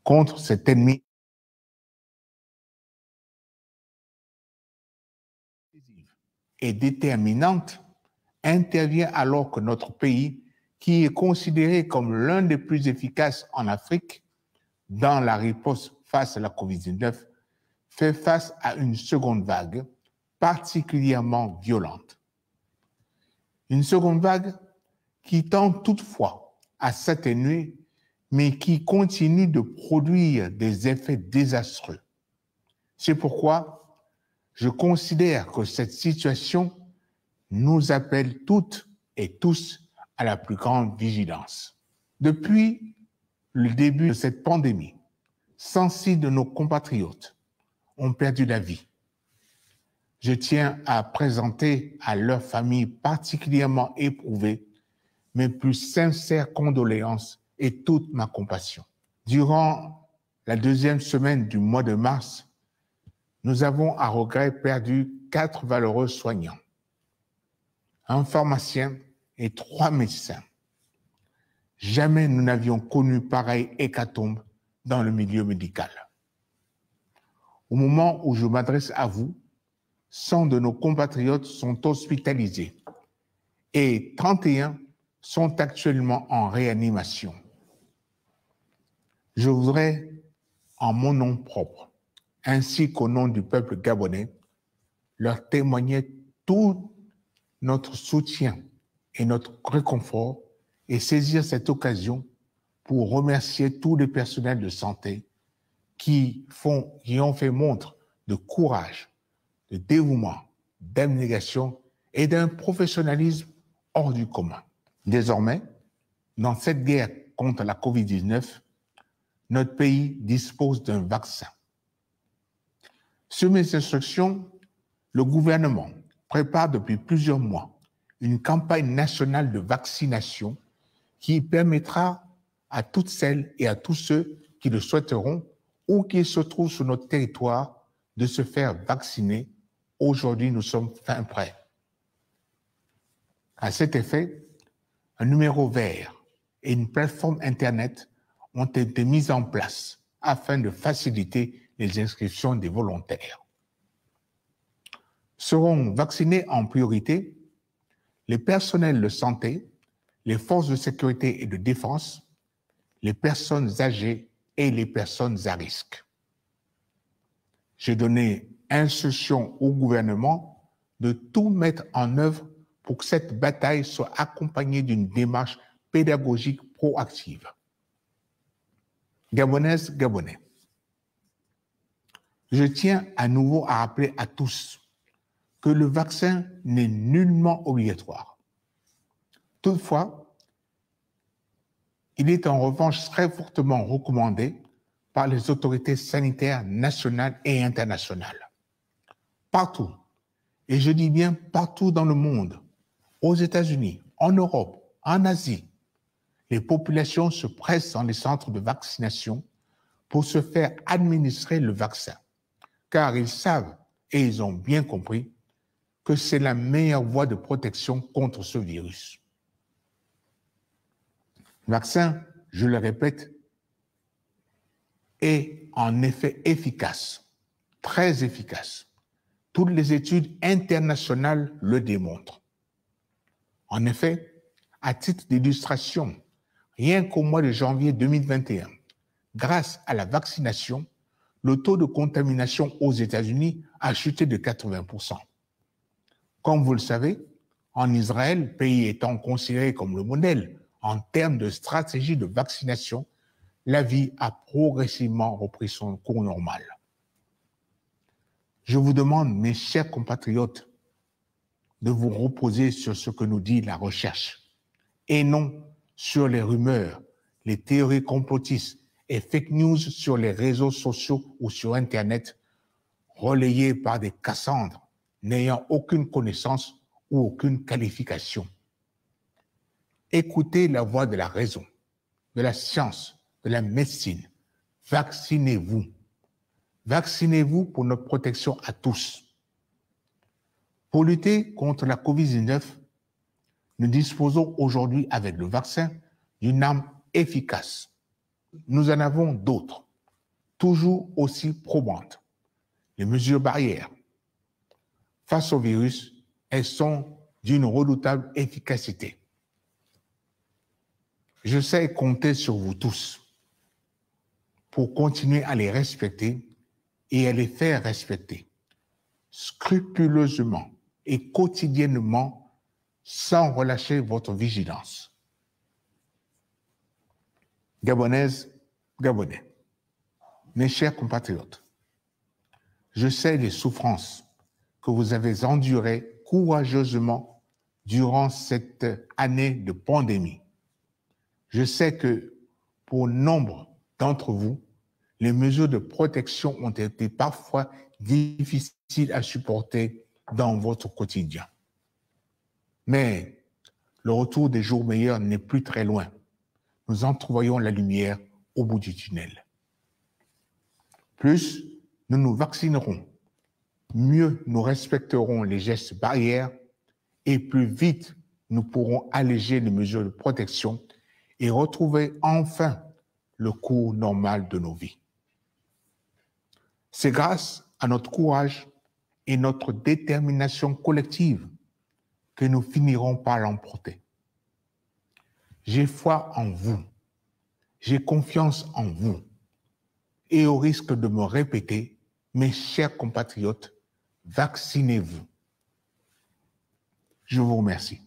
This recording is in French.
contre cet ennemi et déterminante intervient alors que notre pays, qui est considéré comme l'un des plus efficaces en Afrique dans la riposte face à la COVID-19, fait face à une seconde vague particulièrement violente. Une seconde vague qui tend toutefois à s'atténuer, mais qui continue de produire des effets désastreux. C'est pourquoi je considère que cette situation nous appelle toutes et tous à la plus grande vigilance. Depuis le début de cette pandémie, 106 de nos compatriotes ont perdu la vie. Je tiens à présenter à leurs familles particulièrement éprouvées mes plus sincères condoléances et toute ma compassion. Durant la deuxième semaine du mois de mars, nous avons à regret perdu 4 valeureux soignants, un pharmacien et 3 médecins. Jamais nous n'avions connu pareille hécatombe dans le milieu médical. Au moment où je m'adresse à vous, 100 de nos compatriotes sont hospitalisés et 31 sont actuellement en réanimation. Je voudrais, en mon nom propre, ainsi qu'au nom du peuple gabonais, leur témoigner tout notre soutien et notre réconfort et saisir cette occasion pour remercier tous les personnels de santé qui ont fait montre de courage, de dévouement, d'abnégation et d'un professionnalisme hors du commun. Désormais, dans cette guerre contre la COVID-19, notre pays dispose d'un vaccin. Sur mes instructions, le gouvernement prépare depuis plusieurs mois une campagne nationale de vaccination qui permettra à toutes celles et à tous ceux qui le souhaiteront ou qui se trouvent sur notre territoire de se faire vacciner. Aujourd'hui, nous sommes fin prêts. À cet effet, un numéro vert et une plateforme Internet ont été mis en place afin de faciliter les inscriptions des volontaires. Seront vaccinés en priorité les personnels de santé, les forces de sécurité et de défense, les personnes âgées et les personnes à risque. J'ai donné instruction au gouvernement de tout mettre en œuvre pour que cette bataille soit accompagnée d'une démarche pédagogique proactive. Gabonaises, Gabonais, je tiens à nouveau à rappeler à tous que le vaccin n'est nullement obligatoire. Toutefois, il est en revanche très fortement recommandé par les autorités sanitaires nationales et internationales. Partout, et je dis bien partout dans le monde, aux États-Unis, en Europe, en Asie, les populations se pressent dans les centres de vaccination pour se faire administrer le vaccin, car ils savent et ils ont bien compris que c'est la meilleure voie de protection contre ce virus. Le vaccin, je le répète, est en effet efficace, très efficace. Toutes les études internationales le démontrent. En effet, à titre d'illustration, rien qu'au mois de janvier 2021, grâce à la vaccination, le taux de contamination aux États-Unis a chuté de 80%. Comme vous le savez, en Israël, pays étant considéré comme le modèle en termes de stratégie de vaccination, la vie a progressivement repris son cours normal. Je vous demande, mes chers compatriotes, de vous reposer sur ce que nous dit la recherche et non sur les rumeurs, les théories complotistes et fake news sur les réseaux sociaux ou sur Internet, relayées par des Cassandres n'ayant aucune connaissance ou aucune qualification. Écoutez la voix de la raison, de la science, de la médecine. Vaccinez-vous. Vaccinez-vous pour notre protection à tous. Pour lutter contre la COVID-19, nous disposons aujourd'hui avec le vaccin d'une arme efficace. Nous en avons d'autres, toujours aussi probantes. Les mesures barrières face au virus, elles sont d'une redoutable efficacité. Je sais compter sur vous tous pour continuer à les respecter et à les faire respecter scrupuleusement et quotidiennement sans relâcher votre vigilance. Gabonaises, Gabonais, mes chers compatriotes, je sais les souffrances que vous avez endurées courageusement durant cette année de pandémie. Je sais que pour nombre d'entre vous, les mesures de protection ont été parfois difficiles à supporter dans votre quotidien. Mais le retour des jours meilleurs n'est plus très loin. Nous entrevoyons la lumière au bout du tunnel. Plus nous nous vaccinerons, mieux nous respecterons les gestes barrières et plus vite nous pourrons alléger les mesures de protection et retrouver enfin le cours normal de nos vies. C'est grâce à notre courage et notre détermination collective que nous finirons par l'emporter. J'ai foi en vous, j'ai confiance en vous, et au risque de me répéter, mes chers compatriotes, vaccinez-vous. Je vous remercie.